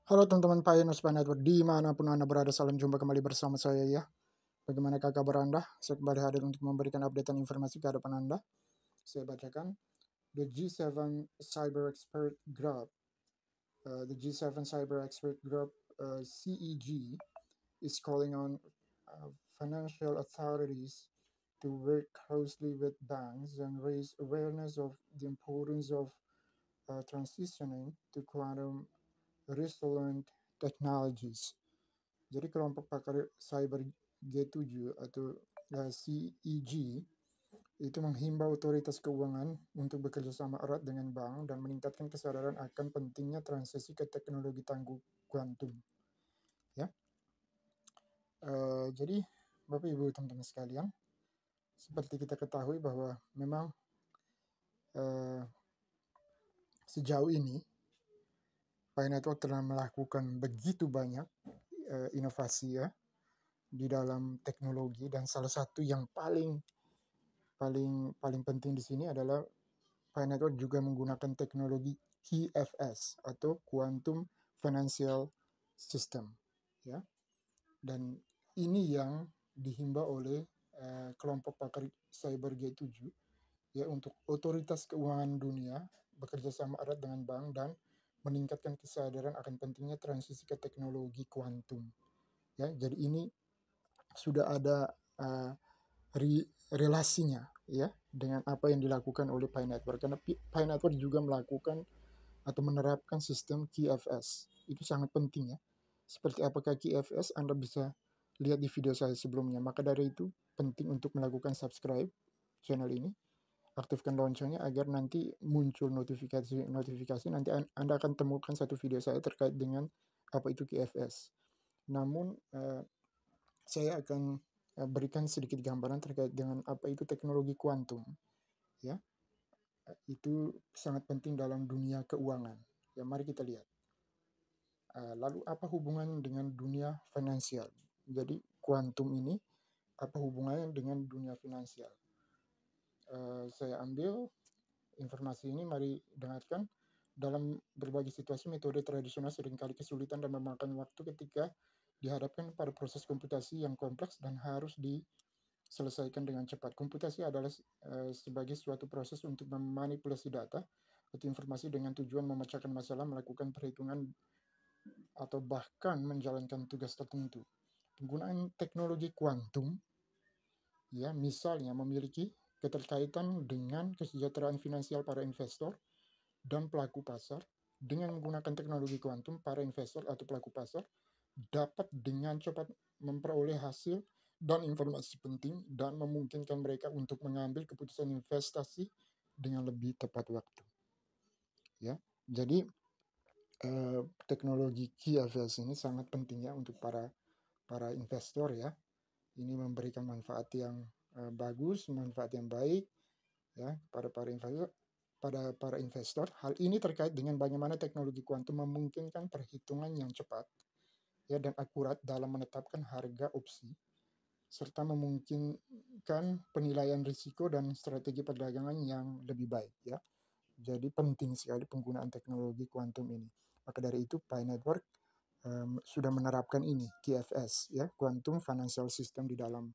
Halo teman-teman Pioneers Pi Network, dimanapun Anda berada, salam jumpa kembali bersama saya ya. Bagaimana kabar Anda? Saya kembali hadir untuk memberikan update dan informasi ke hadapan Anda. Saya bacakan, The G7 Cyber Expert Group, CEG, is calling on financial authorities to work closely with banks and raise awareness of the importance of transitioning to quantum resilient technologies. Jadi kelompok pakar cyber G7 atau CEG itu menghimbau otoritas keuangan untuk bekerja sama erat dengan bank dan meningkatkan kesadaran akan pentingnya transisi ke teknologi tangguh kuantum. Ya, jadi Bapak Ibu teman-teman sekalian, seperti kita ketahui bahwa memang sejauh ini Pi Network telah melakukan begitu banyak inovasi ya di dalam teknologi, dan salah satu yang paling penting di sini adalah Pi Network juga menggunakan teknologi QFS atau Quantum Financial System ya. Dan ini yang dihimbau oleh kelompok pakar cyber G7 ya, untuk otoritas keuangan dunia bekerja sama erat dengan bank dan meningkatkan kesadaran akan pentingnya transisi ke teknologi kuantum. Ya, jadi ini sudah ada relasinya ya dengan apa yang dilakukan oleh Pi Network, karena Pi Network juga melakukan atau menerapkan sistem QFS. Itu sangat penting ya. Seperti apakah QFS, Anda bisa lihat di video saya sebelumnya. Maka dari itu penting untuk melakukan subscribe channel ini, aktifkan loncengnya agar nanti muncul notifikasi nanti Anda akan temukan satu video saya terkait dengan apa itu QFS. Namun saya akan berikan sedikit gambaran terkait dengan apa itu teknologi kuantum ya. Itu sangat penting dalam dunia keuangan ya. Mari kita lihat lalu apa hubungan dengan dunia finansial. Jadi kuantum ini apa hubungannya dengan dunia finansial? Saya ambil informasi ini, mari dengarkan. Dalam berbagai situasi, metode tradisional seringkali kesulitan dan memakan waktu ketika dihadapkan pada proses komputasi yang kompleks dan harus diselesaikan dengan cepat. Komputasi adalah sebagai suatu proses untuk memanipulasi data atau informasi dengan tujuan memecahkan masalah, melakukan perhitungan, atau bahkan menjalankan tugas tertentu. Penggunaan teknologi kuantum ya misalnya memiliki keterkaitan dengan kesejahteraan finansial para investor dan pelaku pasar. Dengan menggunakan teknologi kuantum, para investor atau pelaku pasar dapat dengan cepat memperoleh hasil dan informasi penting dan memungkinkan mereka untuk mengambil keputusan investasi dengan lebih tepat waktu. Ya, jadi teknologi QFS ini sangat penting ya untuk para investor ya. Ini memberikan manfaat yang bagus, manfaat yang baik ya pada para investor. Hal ini terkait dengan bagaimana teknologi kuantum memungkinkan perhitungan yang cepat ya dan akurat dalam menetapkan harga opsi, serta memungkinkan penilaian risiko dan strategi perdagangan yang lebih baik ya. Jadi penting sekali penggunaan teknologi kuantum ini. Maka dari itu Pi Network sudah menerapkan ini QFS ya, Quantum Financial System, di dalam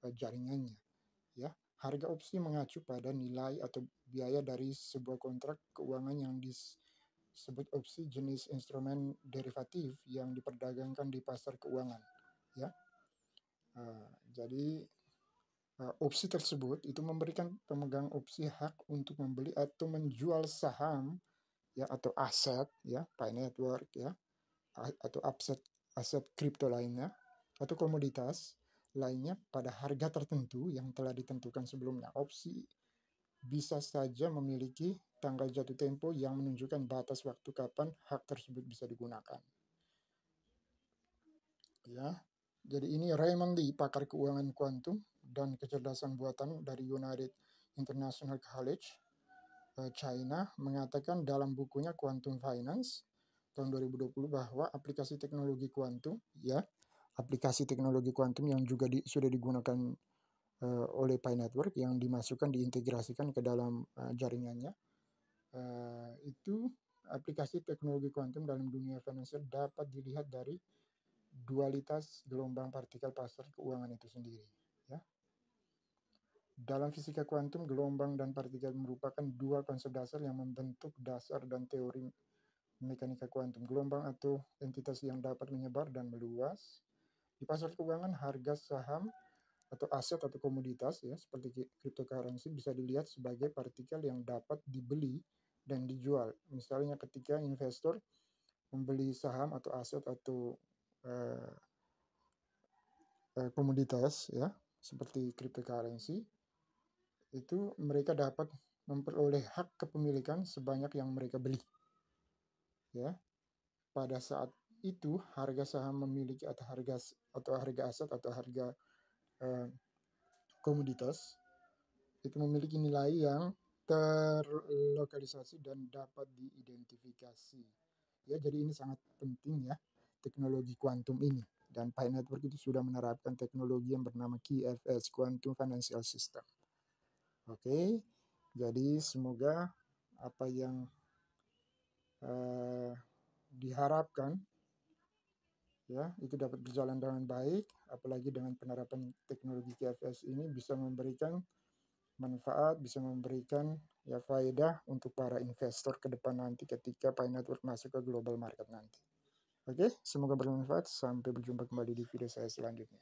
jaringannya ya. Harga opsi mengacu pada nilai atau biaya dari sebuah kontrak keuangan yang disebut opsi, jenis instrumen derivatif yang diperdagangkan di pasar keuangan ya. Jadi opsi tersebut itu memberikan pemegang opsi hak untuk membeli atau menjual saham ya atau aset ya Pi Network ya, atau aset kripto lainnya atau komoditas lainnya pada harga tertentu yang telah ditentukan sebelumnya. Opsi bisa saja memiliki tanggal jatuh tempo yang menunjukkan batas waktu kapan hak tersebut bisa digunakan. Ya, jadi ini Raymond Lee, pakar keuangan kuantum dan kecerdasan buatan dari United International College China, mengatakan dalam bukunya Quantum Finance tahun 2020 bahwa aplikasi teknologi kuantum ya, aplikasi teknologi kuantum yang juga sudah digunakan oleh Pi Network, yang dimasukkan diintegrasikan ke dalam jaringannya itu aplikasi teknologi kuantum dalam dunia finansial dapat dilihat dari dualitas gelombang partikel pasar keuangan itu sendiri. Ya. Dalam fisika kuantum, gelombang dan partikel merupakan dua konsep dasar yang membentuk dasar dan teori mekanika kuantum. Gelombang atau entitas yang dapat menyebar dan meluas. Di pasar keuangan, harga saham atau aset atau komoditas ya seperti cryptocurrency bisa dilihat sebagai partikel yang dapat dibeli dan dijual. Misalnya ketika investor membeli saham atau aset atau komoditas ya seperti cryptocurrency, itu mereka dapat memperoleh hak kepemilikan sebanyak yang mereka beli. Ya, pada saat itu harga saham memiliki atau harga aset atau harga komoditas itu memiliki nilai yang terlokalisasi dan dapat diidentifikasi. Ya, jadi ini sangat penting ya teknologi kuantum ini, dan Pi Network itu sudah menerapkan teknologi yang bernama QFS, Quantum Financial System. Oke, jadi semoga apa yang diharapkan ya itu dapat berjalan dengan baik, apalagi dengan penerapan teknologi QFS ini bisa memberikan manfaat, bisa memberikan ya faedah untuk para investor ke depan nanti ketika Pi Network masuk ke global market nanti. Oke, semoga bermanfaat. Sampai berjumpa kembali di video saya selanjutnya.